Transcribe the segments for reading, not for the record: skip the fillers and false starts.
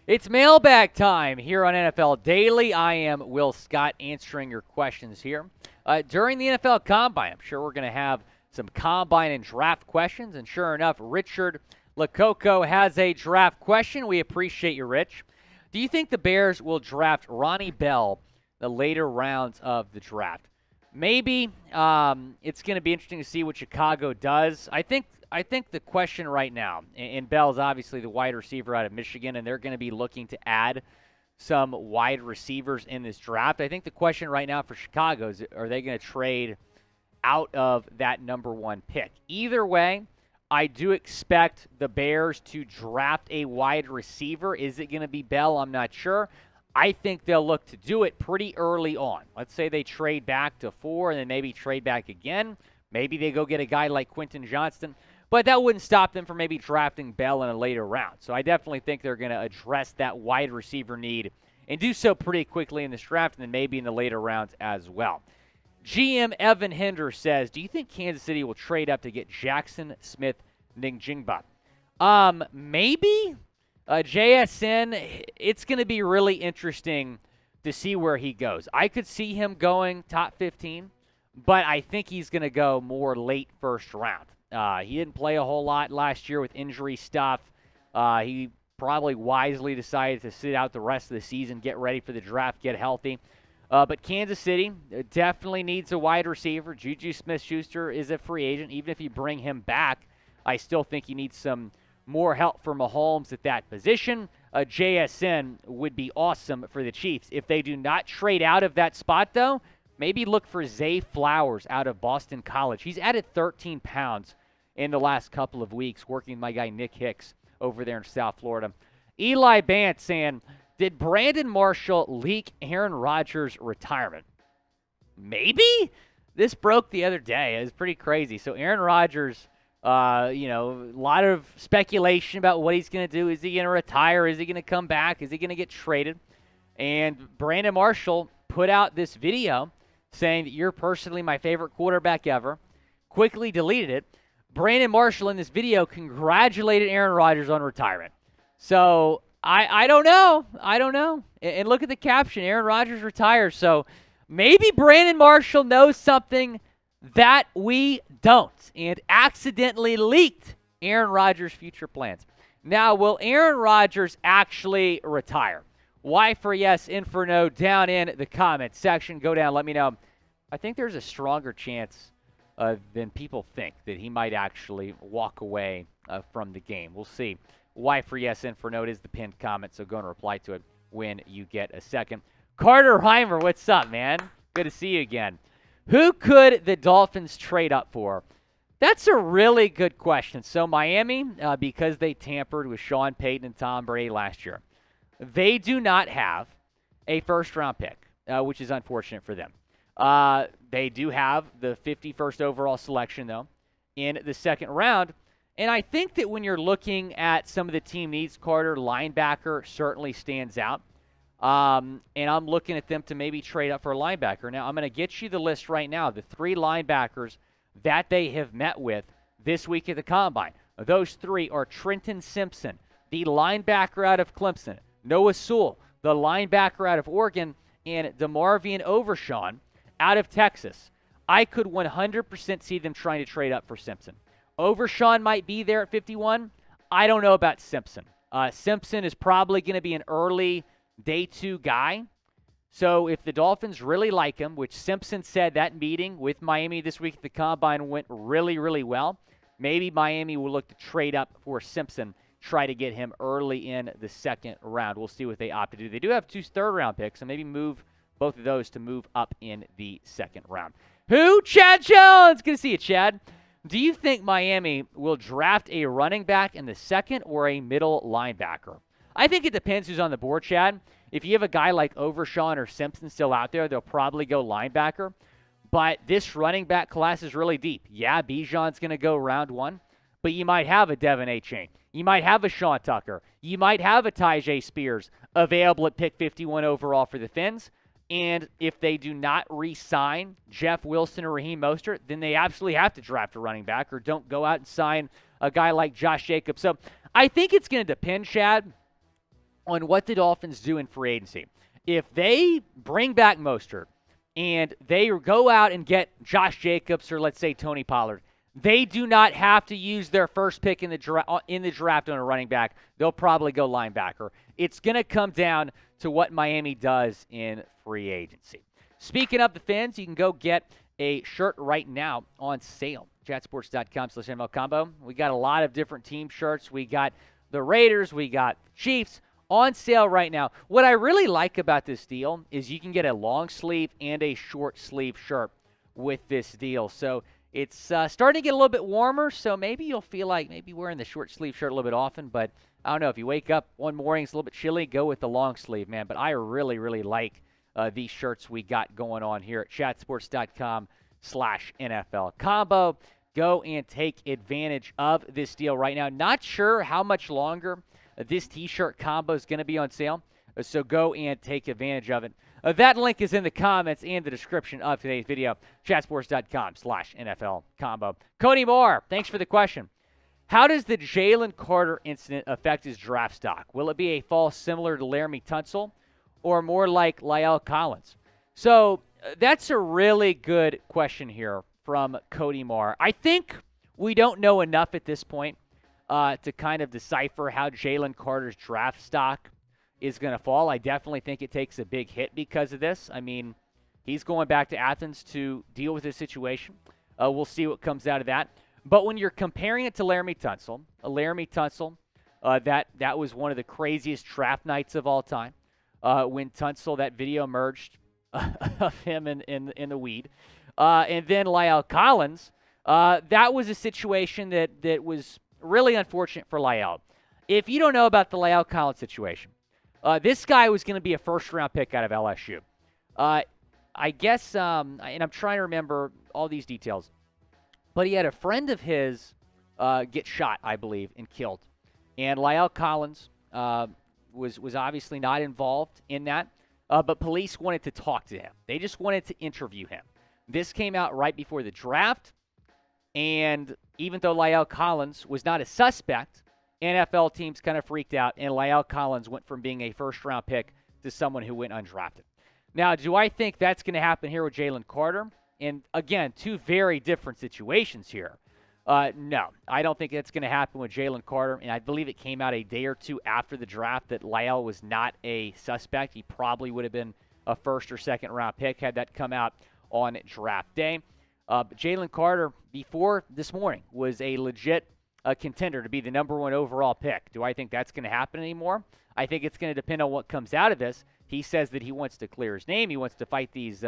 It's mailbag time here on NFL Daily. I am Will Scott answering your questions here. During the NFL Combine, I'm sure we're going to have some Combine and draft questions. And sure enough, Richard Lococo has a draft question. We appreciate you, Rich. Do you think the Bears will draft Ronnie Bell the later rounds of the draft? Maybe. It's going to be interesting to see what Chicago does. I think the question right now, and Bell's obviously the wide receiver out of Michigan, and they're going to be looking to add some wide receivers in this draft. I think the question right now for Chicago is, are they going to trade out of that number one pick? Either way, I do expect the Bears to draft a wide receiver. Is it going to be Bell? I'm not sure. I think they'll look to do it pretty early on. Let's say they trade back to 4 and then maybe trade back again. Maybe they go get a guy like Quentin Johnston. But that wouldn't stop them from maybe drafting Bell in a later round. So I definitely think they're going to address that wide receiver need and do so pretty quickly in this draft and then maybe in the later rounds as well. GM Evan Hinder says, do you think Kansas City will trade up to get Jaxson Smith-Njigba? Maybe. JSN, it's going to be really interesting to see where he goes. I could see him going top 15, but I think he's going to go more late first round. He didn't play a whole lot last year with injury stuff. He probably wisely decided to sit out the rest of the season, get ready for the draft, get healthy. But Kansas City definitely needs a wide receiver. Juju Smith-Schuster is a free agent. Even if you bring him back, I still think he needs some more help for Mahomes at that position. JSN would be awesome for the Chiefs. If they do not trade out of that spot, though, maybe look for Zay Flowers out of Boston College. He's added 13 pounds in the last couple of weeks, working with my guy Nick Hicks over there in South Florida. Eli Bant saying, did Brandon Marshall leak Aaron Rodgers' retirement? Maybe? This broke the other day. It was pretty crazy. So Aaron Rodgers, a lot of speculation about what he's going to do. Is he going to retire? Is he going to come back? Is he going to get traded? And Brandon Marshall put out this video saying that you're personally my favorite quarterback ever, quickly deleted it. Brandon Marshall in this video congratulated Aaron Rodgers on retirement. So I don't know. I don't know. And look at the caption, Aaron Rodgers retires. So maybe Brandon Marshall knows something that we don't and accidentally leaked Aaron Rodgers' future plans. Now, will Aaron Rodgers actually retire? Y for yes, N for no, down in the comments section. Go down, let me know. I think there's a stronger chance than people think that he might actually walk away from the game. We'll see. Y for yes, N for no. It is the pinned comment, so go and reply to it when you get a second. Carter Reimer, what's up, man? Good to see you again. Who could the Dolphins trade up for? That's a really good question. So Miami, because they tampered with Sean Payton and Tom Brady last year, they do not have a first-round pick, which is unfortunate for them. They do have the 51st overall selection, though, in the second round. And I think that when you're looking at some of the team needs, Carter, linebacker certainly stands out. And I'm looking at them to maybe trade up for a linebacker. Now, I'm going to get you the list right now, the 3 linebackers that they have met with this week at the Combine. Those 3 are Trenton Simpson, the linebacker out of Clemson, Noah Sewell, the linebacker out of Oregon, and DeMarvion Overshawn out of Texas. I could 100% see them trying to trade up for Simpson. Overshawn might be there at 51. I don't know about Simpson. Simpson is probably going to be an early day 2 guy. So if the Dolphins really like him, which Simpson said that meeting with Miami this week at the Combine went really, really well, maybe Miami will look to trade up for Simpson, try to get him early in the second round. We'll see what they opt to do. They do have 2 third-round picks, so maybe move both of those to move up in the second round. Who? Chad Jones. Good to see you, Chad. Do you think Miami will draft a running back in the second or a middle linebacker? I think it depends who's on the board, Chad. If you have a guy like Overshawn or Simpson still out there, they'll probably go linebacker. But this running back class is really deep. Yeah, Bijan's going to go round 1, but you might have a Devin Achane. You might have a Sean Tucker. You might have a Tyjae Spears available at pick 51 overall for the Fins. And if they do not re-sign Jeff Wilson or Raheem Mostert, then they absolutely have to draft a running back or don't go out and sign a guy like Josh Jacobs. So I think it's going to depend, Chad, on what the Dolphins do in free agency. If they bring back Mostert and they go out and get Josh Jacobs or let's say Tony Pollard, they do not have to use their first pick in the draft on a running back. They'll probably go linebacker. It's going to come down to what Miami does in free agency. Speaking of the Fins, you can go get a shirt right now on sale. Chatsports.com/NFL Combo. We got a lot of different team shirts. We got the Raiders. We got Chiefs on sale right now. What I really like about this deal is you can get a long sleeve and a short sleeve shirt with this deal. So it's starting to get a little bit warmer, so maybe you'll feel like maybe wearing the short sleeve shirt a little bit often. But I don't know, if you wake up one morning, it's a little bit chilly, go with the long sleeve, man. But I really, really like these shirts we got going on here at chatsports.com/NFL Combo. Go and take advantage of this deal right now. Not sure how much longer this T-shirt combo is going to be on sale, so go and take advantage of it. That link is in the comments and the description of today's video, chatsports.com/NFL Combo. Cody Moore, thanks for the question. How does the Jalen Carter incident affect his draft stock? Will it be a fall similar to Laramie Tunsil or more like La'el Collins? So that's a really good question here from Cody Moore. I think we don't know enough at this point to kind of decipher how Jalen Carter's draft stock is going to fall. I definitely think it takes a big hit because of this. I mean, he's going back to Athens to deal with this situation. We'll see what comes out of that. But when you're comparing it to Laramie Tunsil, that was one of the craziest draft nights of all time. When Tunsil, that video emerged of him in the weed. And then La'el Collins, that was a situation that was really unfortunate for La'el. If you don't know about the La'el Collins situation, this guy was going to be a first-round pick out of LSU. I guess, and I'm trying to remember all these details, but he had a friend of his get shot, I believe, and killed. And La'el Collins was obviously not involved in that, but police wanted to talk to him. They just wanted to interview him. This came out right before the draft, and even though La'el Collins was not a suspect, NFL teams kind of freaked out, and La'el Collins went from being a first-round pick to someone who went undrafted. Now, do I think that's going to happen here with Jalen Carter? And, again, two very different situations here. No, I don't think that's going to happen with Jalen Carter, and I believe it came out a day or two after the draft that La'el was not a suspect. He probably would have been a first- or second-round pick had that come out on draft day. But Jalen Carter, before this morning, was a legit contender to be the number one overall pick. Do I think that's going to happen anymore? I think it's going to depend on what comes out of this. He says that he wants to clear his name. He wants to fight these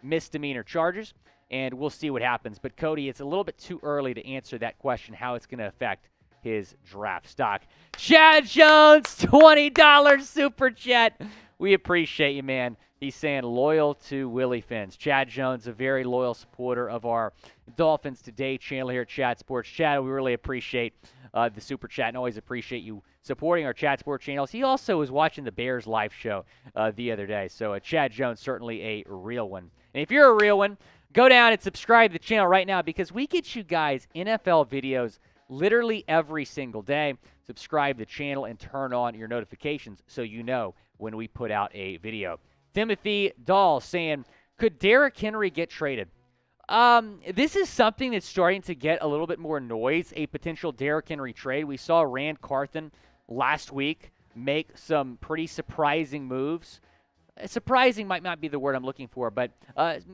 misdemeanor charges, and we'll see what happens. But, Cody, it's a little bit too early to answer that question, how it's going to affect his draft stock. Chad Jones, $20 super chat. We appreciate you, man. He's saying loyal to Willie Fins. Chad Jones, a very loyal supporter of our Dolphins Today channel here at Chat Sports. Chad, we really appreciate the super chat and always appreciate you supporting our Chat Sports channels. He also was watching the Bears live show the other day. So Chad Jones, certainly a real one. And if you're a real one, go down and subscribe to the channel right now because we get you guys NFL videos literally every single day. Subscribe to the channel and turn on your notifications so you know when we put out a video. Timothy Dahl saying, could Derrick Henry get traded? This is something that's starting to get a little bit more noise, a potential Derrick Henry trade. We saw Rand Carthen last week make some pretty surprising moves. Surprising might not be the word I'm looking for, but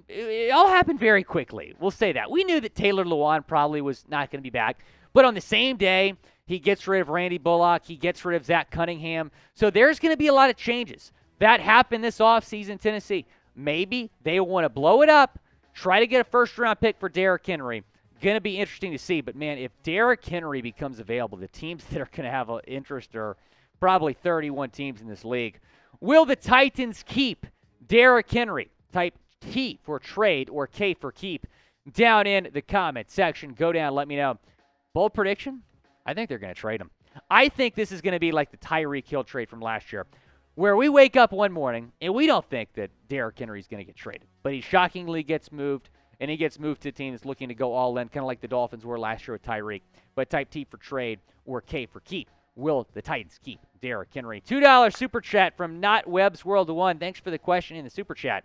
it all happened very quickly. We'll say that. We knew that Taylor Lewan probably was not going to be back, but on the same day, he gets rid of Randy Bullock. He gets rid of Zach Cunningham. So there's going to be a lot of changes. That happened this offseason in Tennessee. Maybe they want to blow it up, try to get a first-round pick for Derrick Henry. Going to be interesting to see. But, man, if Derrick Henry becomes available, the teams that are going to have an interest are probably 31 teams in this league. Will the Titans keep Derrick Henry? Type T for trade or K for keep down in the comment section. Go down, let me know. Bold prediction? I think they're going to trade him. I think this is going to be like the Tyreek Hill trade from last year, where we wake up one morning and we don't think that Derrick Henry is going to get traded. But he shockingly gets moved, and he gets moved to a team that's looking to go all in, kind of like the Dolphins were last year with Tyreek. But type T for trade or K for keep will the Titans keep Derrick Henry? $2 super chat from Not Webb's World 1. Thanks for the question in the super chat.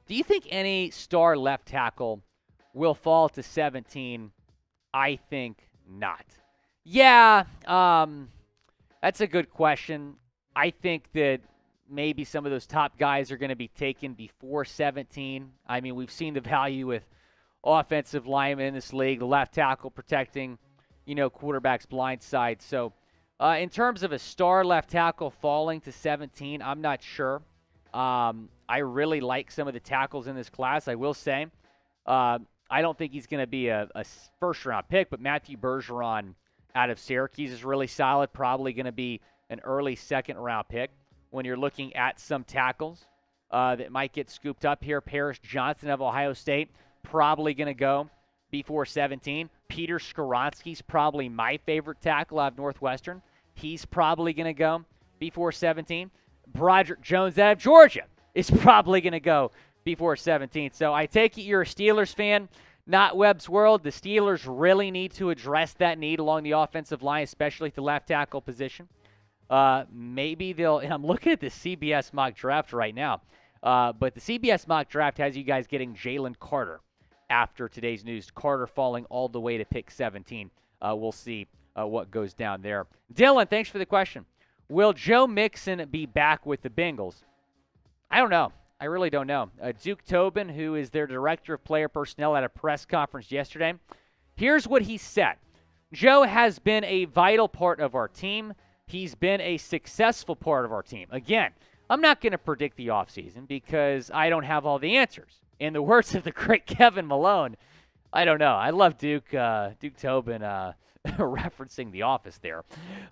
Do you think any star left tackle will fall to 17? I think not. Yeah, that's a good question. I think that maybe some of those top guys are going to be taken before 17. I mean, we've seen the value with offensive linemen in this league, the left tackle protecting, quarterback's blind side. So in terms of a star left tackle falling to 17, I'm not sure. I really like some of the tackles in this class, I will say. I don't think he's going to be a first-round pick, but Matthew Bergeron out of Syracuse is really solid, probably going to be an early second-round pick. When you're looking at some tackles that might get scooped up here, Paris Johnson of Ohio State, probably going to go before 17. Peter Skoronski's probably my favorite tackle out of Northwestern. He's probably going to go before 17. Broderick Jones out of Georgia is probably going to go before 17. So I take it you're a Steelers fan, not Webb's World. The Steelers really need to address that need along the offensive line, especially at the left tackle position. Maybe they'll, and I'm looking at the CBS mock draft right now, but the CBS mock draft has you guys getting Jalen Carter after today's news. Carter falling all the way to pick 17. We'll see what goes down there. Dylan, thanks for the question. Will Joe Mixon be back with the Bengals? I don't know. I really don't know. Duke Tobin, who is their director of player personnel at a press conference yesterday, here's what he said. Joe has been a vital part of our team. He's been a successful part of our team. Again, I'm not going to predict the offseason because I don't have all the answers. In the words of the great Kevin Malone, I don't know. I love Duke Tobin referencing The Office there.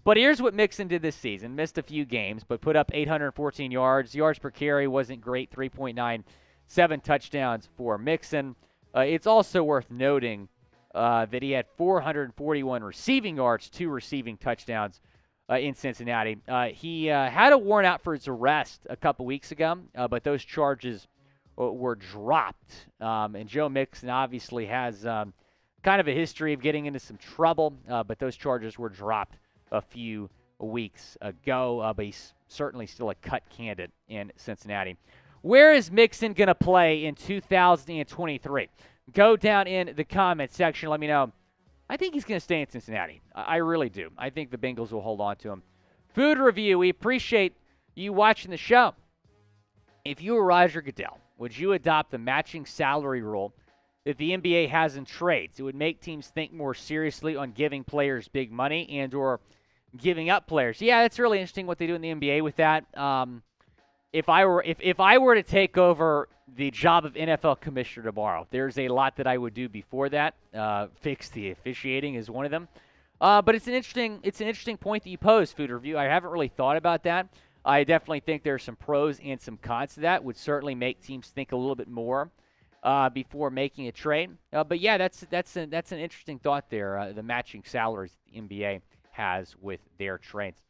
But here's what Mixon did this season. Missed a few games, but put up 814 yards. Yards per carry wasn't great, 3.9. 7 touchdowns for Mixon. It's also worth noting that he had 441 receiving yards, 2 receiving touchdowns in Cincinnati. He had a warrant out for his arrest a couple weeks ago, but those charges were dropped. And Joe Mixon obviously has kind of a history of getting into some trouble, but those charges were dropped a few weeks ago. But he's certainly still a cut candidate in Cincinnati. Where is Mixon going to play in 2023? Go down in the comments section. Let me know. I think he's going to stay in Cincinnati. I really do. I think the Bengals will hold on to him. Food review. We appreciate you watching the show. If you were Roger Goodell, would you adopt the matching salary rule that the NBA has in trades? It would make teams think more seriously on giving players big money and or giving up players. Yeah, it's really interesting what they do in the NBA with that. If I were to take over the job of NFL commissioner tomorrow, there's a lot that I would do before that. Fix the officiating is one of them. But it's an interesting point that you pose, Food Review. I haven't really thought about that. I definitely think there's some pros and some cons to that. Would certainly make teams think a little bit more before making a trade. But yeah, that's an interesting thought there. The matching salaries the NBA has with their trades.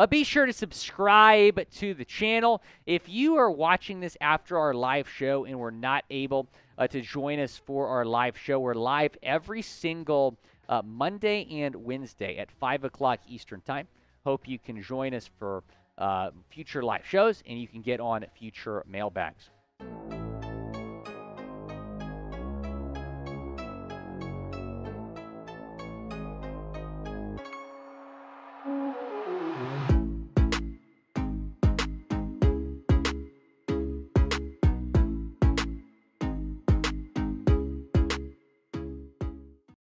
Be sure to subscribe to the channel. If you are watching this after our live show and were not able to join us for our live show, we're live every single Monday and Wednesday at 5 o'clock Eastern Time. Hope you can join us for future live shows and you can get on future mailbags.